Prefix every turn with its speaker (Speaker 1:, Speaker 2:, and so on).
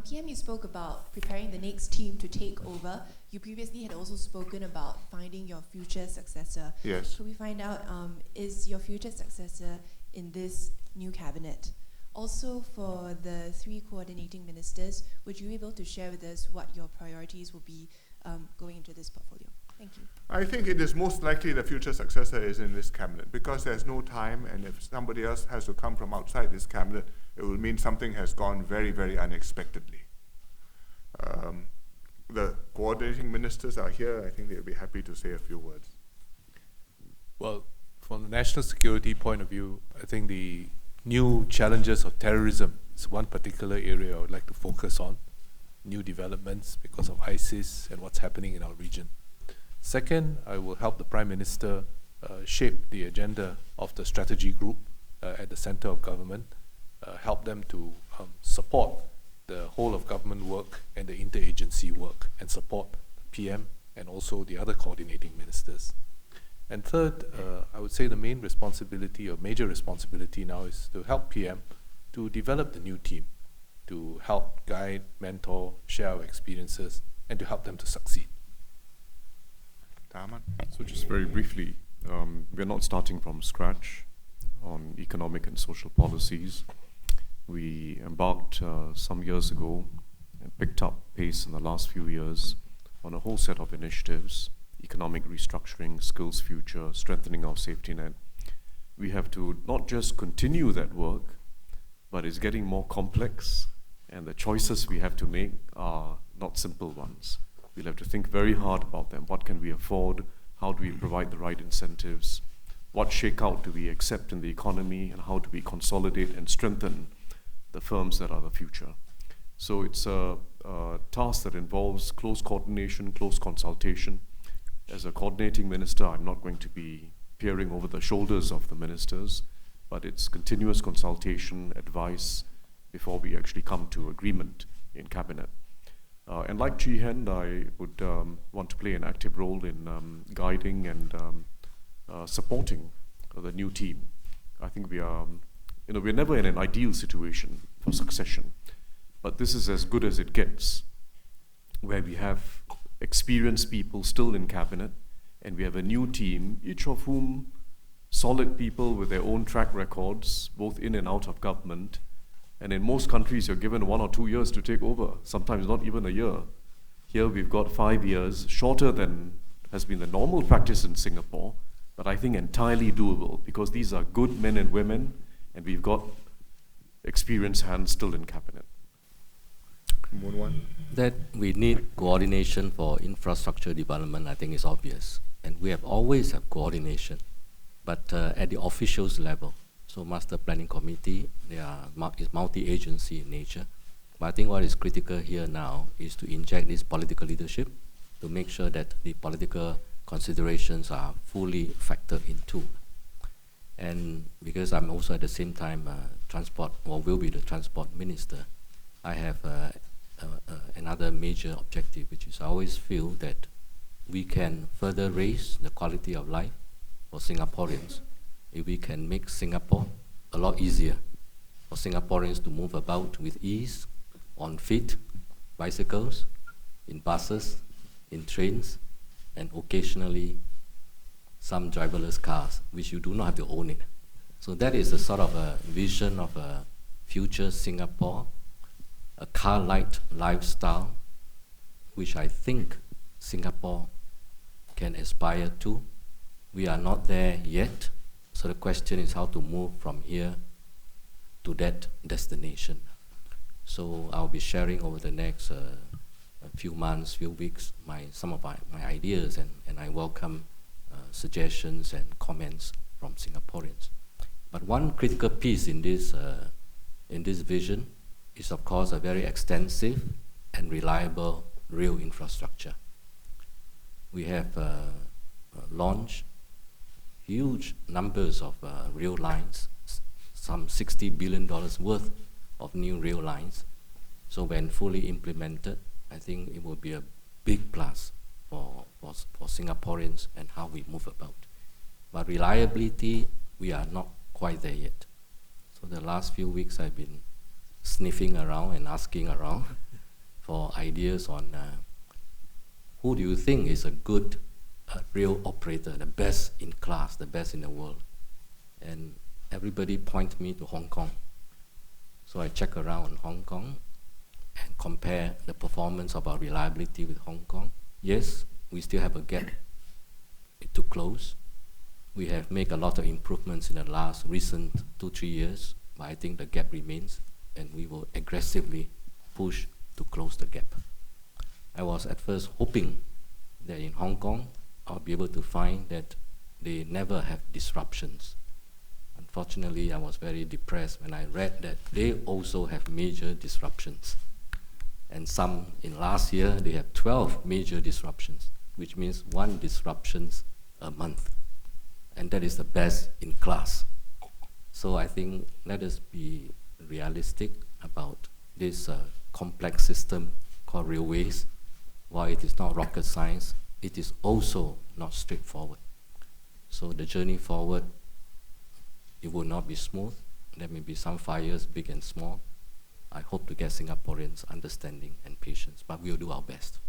Speaker 1: PM, you spoke about preparing the next team to take over. You previously had also spoken about finding your future successor.
Speaker 2: Yes.
Speaker 1: Could we find out, is your future successor in this new cabinet? Also, for the 3 coordinating ministers, would you be able to share with us what your priorities will be going into this portfolio? Thank you.
Speaker 2: I think it is most likely the future successor is in this cabinet because there's no time, and if somebody else has to come from outside this cabinet, it will mean something has gone very, very unexpectedly. The coordinating ministers are here. I think they'll be happy to say a few words.
Speaker 3: Well, from the national security point of view, I think the new challenges of terrorism is one particular area I would like to focus on. New developments because of ISIS and what's happening in our region. Second, I will help the Prime Minister shape the agenda of the strategy group at the center of government, help them to support the whole of government work and the interagency work, and support the PM and also the other coordinating ministers. And third, I would say the main responsibility or major responsibility now is to help PM to develop the new team, to help guide, mentor, share our experiences, and to help them to succeed.
Speaker 2: Tharman?
Speaker 4: So just very briefly, we're not starting from scratch on economic and social policies. We embarked some years ago and picked up pace in the last few years on a whole set of initiatives: economic restructuring, skills future, strengthening our safety net. We have to not just continue that work, but it's getting more complex, and the choices we have to make are not simple ones. We'll have to think very hard about them. What can we afford? How do we provide the right incentives? What shakeout do we accept in the economy, and how do we consolidate and strengthen the firms that are the future? So it's a task that involves close coordination, close consultation. As a coordinating minister, I'm not going to be peering over the shoulders of the ministers, but it's continuous consultation, advice, before we actually come to agreement in cabinet. And like Chee Hen, I would want to play an active role in guiding and supporting the new team. I think we are, we're never in an ideal situation for succession, but this is as good as it gets, where we have experienced people still in cabinet, and we have a new team, each of whom solid people with their own track records, both in and out of government. And in most countries, you're given 1 or 2 years to take over, sometimes not even a year. Here we've got 5 years, shorter than has been the normal practice in Singapore, but I think entirely doable, because these are good men and women, and we've got experienced hands still in cabinet.
Speaker 5: That we need coordination for infrastructure development, I think, is obvious. And we have always have coordination, but at the officials level. So Master Planning Committee, is multi-agency in nature. But I think what is critical here now is to inject this political leadership to make sure that the political considerations are fully factored into. And because I'm also at the same time transport, or will be the transport minister, I have another major objective, which is I always feel that we can further raise the quality of life for Singaporeans if we can make Singapore a lot easier for Singaporeans to move about with ease, on feet, bicycles, in buses, in trains, and occasionally some driverless cars, which you do not have to own it. So that is a sort of a vision of a future Singapore, a car-light lifestyle, which I think Singapore can aspire to. We are not there yet, so the question is how to move from here to that destination. So I'll be sharing over the next few months, few weeks, some of my ideas, and I welcome suggestions and comments from Singaporeans. But one critical piece in this vision is, of course, a very extensive and reliable rail infrastructure. We have launched huge numbers of rail lines, some $60 billion worth of new rail lines. So when fully implemented, I think it will be a big plus for Singaporeans and how we move about. But reliability, we are not quite there yet. So the last few weeks I've been sniffing around and asking around for ideas on who do you think is a good rail operator, the best in class, the best in the world. And everybody pointed me to Hong Kong. So I check around Hong Kong and compare the performance of our reliability with Hong Kong. Yes, we still have a gap to close. We have made a lot of improvements in the last recent 2-3 years, but I think the gap remains, and we will aggressively push to close the gap. I was at first hoping that in Hong Kong, I'll be able to find that they never have disruptions. Unfortunately, I was very depressed when I read that they also have major disruptions. And some, in last year, they have 12 major disruptions, which means 1 disruption a month. And that is the best in class. So I think let us be realistic about this complex system called railways. While it is not rocket science, it is also not straightforward. So the journey forward, it will not be smooth. There may be some fires, big and small. I hope to get Singaporeans' understanding and patience, but we will do our best.